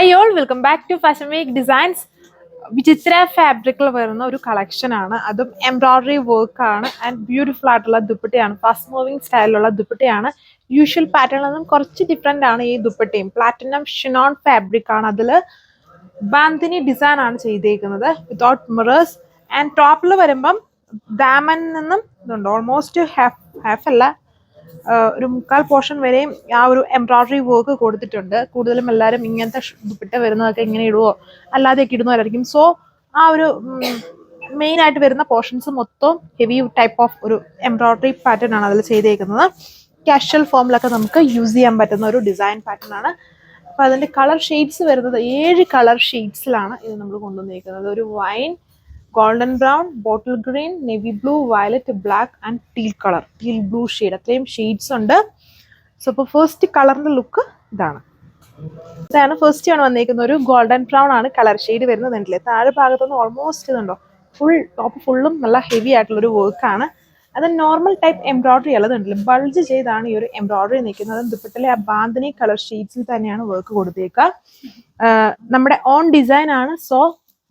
Hi all, welcome back to Fashion Week Designs. വിചിത്ര ഫാബ്രിക്കിൽ വരുന്ന ഒരു കളക്ഷൻ ആണ്. അതും എംബ്രോയിഡറി വർക്ക് ആണ് ആൻഡ് ബ്യൂട്ടിഫുൾ ആയിട്ടുള്ള ദുപ്പട്ടയാണ്. ഫാസ്റ്റ് മൂവിങ് സ്റ്റൈലിലുള്ള ദുപ്പട്ടയാണ്. യൂഷ്വൽ പാറ്റേണിൽ നിന്നും കുറച്ച് ഡിഫറെന്റ് ആണ് ഈ ദുപ്പട്ടയും. പ്ലാറ്റിനം ഷിനോൺ ഫാബ്രിക് ആണ്. അതിൽ ബാന്തിനി ഡിസൈൻ ആണ് ചെയ്തേക്കുന്നത് വിതൗട്ട് മിറേഴ്സ്. ആൻഡ് ടോപ്പിൽ വരുമ്പം ദാമനിൽ നിന്നും ഇതുണ്ട്, ഓൾമോസ്റ്റ് ഹാഫ് അല്ല, ഒരു മുക്കാൽ പോർഷൻ വരെയും ആ ഒരു എംബ്രോയിഡറി വർക്ക് കൊടുത്തിട്ടുണ്ട്. കൂടുതലും എല്ലാവരും ഇങ്ങനത്തെ ദുപ്പട്ട വരുന്നതൊക്കെ ഇങ്ങനെ ഇടുവോ അല്ലാതെയൊക്കെ ഇടുന്നവരായിരിക്കും. സോ ആ ഒരു മെയിൻ ആയിട്ട് വരുന്ന പോർഷൻസ് മൊത്തം ഹെവി ടൈപ്പ് ഓഫ് ഒരു എംബ്രോയിഡറി പാറ്റേൺ ആണ് അതിൽ ചെയ്തേക്കുന്നത്. കാഷ്വൽ ഫോമിലൊക്കെ നമുക്ക് യൂസ് ചെയ്യാൻ പറ്റുന്ന ഒരു ഡിസൈൻ പാറ്റേൺ ആണ്. അപ്പൊ അതിന്റെ കളർ ഷെയ്ഡ്സ് വരുന്നത് 7 കളർ ഷെയ്ഡ്സിലാണ് ഇത് നമ്മൾ കൊണ്ടുവന്നിരിക്കുന്നത്. ഒരു wine, golden brown, bottle green, navy blue, violet, black and teal colour, teal blue shade, അത്രയും ഷെയ്ഡ്സ് ഉണ്ട്. സോ ഇപ്പോൾ ഫസ്റ്റ് കളറിന്റെ ലുക്ക് ഇതാണ്. ഫസ്റ്റ് ആണ് വന്നിരിക്കുന്നത്. ഒരു ഗോൾഡൻ ബ്രൗൺ ആണ് കളർ ഷെയ്ഡ് വരുന്നത്. ഉണ്ടല്ലേ, താഴെ ഭാഗത്തുനിന്ന് ഓൾമോസ്റ്റ് ഇതുണ്ടോ, ഫുൾ ടോപ്പ് ഫുള്ളും നല്ല ഹെവി ആയിട്ടുള്ളൊരു വർക്കാണ്. അത് നോർമൽ ടൈപ്പ് എംബ്രോയിഡറി ഉള്ളതുണ്ടല്ലോ, ബൾജ് ചെയ്താണ് ഈ ഒരു എംബ്രോയിഡറി നിൽക്കുന്നത്. ദുപ്പട്ടയിലെ ആ ബാന്തിനി കളർ ഷെയ്ഡ്സിൽ തന്നെയാണ് വർക്ക് കൊടുത്തേക്കുക. നമ്മുടെ ഓൺ ഡിസൈൻ ആണ്. സോ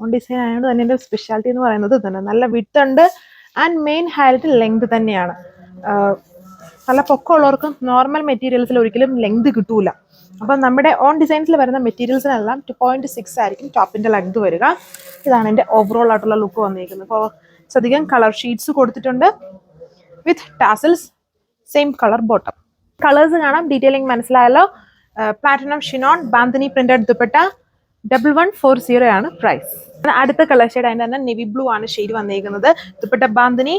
ഓൺ ഡിസൈൻ ആയതുകൊണ്ട് തന്നെ എൻ്റെ സ്പെഷ്യാലിറ്റി എന്ന് പറയുന്നത് തന്നെ നല്ല വിഡ്ത്ത് ഉണ്ട് ആൻഡ് മെയിൻ ഹൈലൈറ്റ് ലെങ്ത് തന്നെയാണ്. നല്ല പൊക്കമുള്ളവർക്കും നോർമൽ മെറ്റീരിയൽസിൽ ഒരിക്കലും ലെങ്ത് കിട്ടൂല. അപ്പം നമ്മുടെ ഓൺ ഡിസൈൻസിൽ വരുന്ന മെറ്റീരിയൽസിനെല്ലാം 2.6 ആയിരിക്കും ടോപ്പിന്റെ ലെങ്ത് വരിക. ഇതാണ് എൻ്റെ ഓവറോൾ ആയിട്ടുള്ള ലുക്ക് വന്നിരിക്കുന്നത്. കുറച്ചധികം കളർ ഷീറ്റ്സ് കൊടുത്തിട്ടുണ്ട് with tassels, same colour bottom. Colours കാണാം, ഡീറ്റെയിലിംഗ് മനസ്സിലായല്ലോ. Platinum chiffon bandhani printed dupatta 1140 ആണ് പ്രൈസ്. അടുത്ത കളർ ഷെയ്ഡ് അതിൻ്റെ തന്നെ നെവി ബ്ലൂ ആണ് ഷെയ്ഡ് വന്നിരിക്കുന്നത്. ദുപ്പട്ട ബാന്തിനി,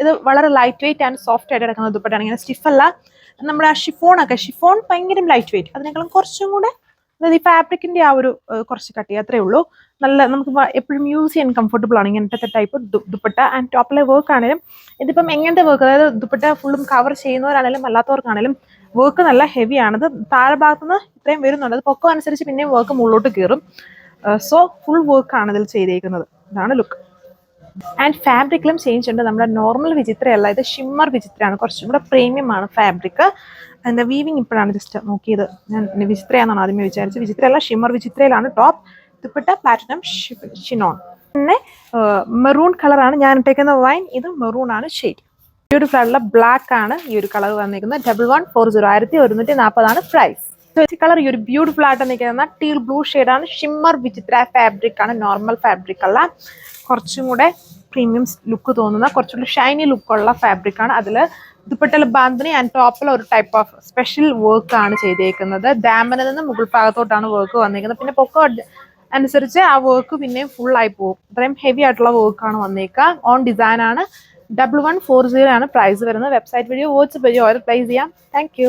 ഇത് വളരെ ലൈറ്റ് വെയിറ്റ് ആൻഡ് സോഫ്റ്റ് ആയിട്ട് കിടക്കുന്ന ദുപ്പട്ടയാണ്. ഇങ്ങനെ സ്റ്റിഫ് അല്ല. നമ്മുടെ ആ ഷിഫോൺ ഭയങ്കര ലൈറ്റ് വെയിറ്റ്, അതിനേക്കാളും കുറച്ചും കൂടെ അതായത് ഈ ഫാബ്രിക്കിന്റെ ആ ഒരു കുറച്ച് കട്ടി, അത്രേ ഉള്ളൂ. നല്ല നമുക്ക് എപ്പോഴും യൂസ് ചെയ്യാൻ കംഫർട്ടബിൾ ആണ് ഇങ്ങനത്തെ ടൈപ്പ് ദുപ്പട്ട. ആൻഡ് ടോപ്പിലെ വർക്ക് ആണെങ്കിലും ഇതിപ്പം എങ്ങനത്തെ വർക്ക്, അതായത് ദുപ്പട്ട ഫുള്ളും കവർ ചെയ്യുന്നവരാണെങ്കിലും അല്ലാത്തവർക്കാണെങ്കിലും വർക്ക് നല്ല ഹെവി ആണ്. ഇത് താഴെ ഭാഗത്തുനിന്ന് ഇത്രയും വരുന്നുണ്ട്. അത് പൊക്കം അനുസരിച്ച് പിന്നെയും വർക്ക് മുകളിലോട്ട് കയറും. സോ ഫുൾ വർക്ക് ആണ് ഇതിൽ ചെയ്തേക്കുന്നത്. ഇതാണ് ലുക്ക്. ആൻഡ് ഫാബ്രിക്കിലും ചേഞ്ച് ഉണ്ട്. നമ്മുടെ നോർമൽ വിചിത്രയല്ല, ഇത് ഷിമ്മർ വിചിത്രയാണ്. കുറച്ചും കൂടെ പ്രീമിയം ആണ് ഫാബ്രിക്. അതിന്റെ വീവിങ് ഇപ്പോഴാണ് ജസ്റ്റ് നോക്കിയത്. ഞാൻ വിചിത്രയാണെന്നാണ് ആദ്യമേ വിചാരിച്ചത്. വിചിത്രയല്ല, ഷിമ്മർ വിചിത്രയിലാണ് ടോപ്പ്. Dupatta platinum chiffon. പിന്നെ മെറൂൺ കളറാണ് ഞാൻ ഇട്ടേക്കുന്ന വൈൻ. ഇത് മെറൂൺ ആണ് ഷെയ്ഡ്. ബ്യൂട്ടിഫുൾ ആയിട്ടുള്ള ബ്ലാക്ക് ആണ് ഈ ഒരു കളർ വന്നിരിക്കുന്നത്. 1140, 1140 ആണ് പ്രൈസ്. കളർ ഈ ഒരു ബ്യൂട്ടിഫുൾ ആയിട്ട് നിൽക്കുന്ന ടീൽ ബ്ലൂ ഷെയ്ഡാണ്. ഷിമ്മർ വിചിത്ര ഫാബ്രിക് ആണ്, നോർമൽ ഫാബ്രിക് അല്ല. കുറച്ചും കൂടെ പ്രീമിയം ലുക്ക് തോന്നുന്ന കുറച്ചുകൂടി ഷൈനി ലുക്കുള്ള ഫാബ്രിക് ആണ്. അതിൽ ദുപ്പട്ടയിൽ ബാന്തിനി ആൻഡ് ടോപ്പിൽ ഒരു ടൈപ്പ് ഓഫ് സ്പെഷ്യൽ വർക്ക് ആണ് ചെയ്തേക്കുന്നത്. ദാമനിൽ നിന്ന് മുകൾ ഭാഗത്തോട്ടാണ് വർക്ക് വന്നിരിക്കുന്നത്. പിന്നെ പൊക്ക അനുസരിച്ച് ആ വർക്ക് പിന്നെയും ഫുൾ ആയി പോകും. അത്രയും ഹെവി ആയിട്ടുള്ള വർക്കാണ് വന്നേക്കുക. ഓൺ ഡിസൈൻ ആണ്. 1140 ആണ് പ്രൈസ് വരുന്നത്. വെബ്സൈറ്റ് വഴിയോ വാട്സ്ആപ്പ് വഴിയോ ഓർഡർ പ്ലേസ് ചെയ്യാം. താങ്ക്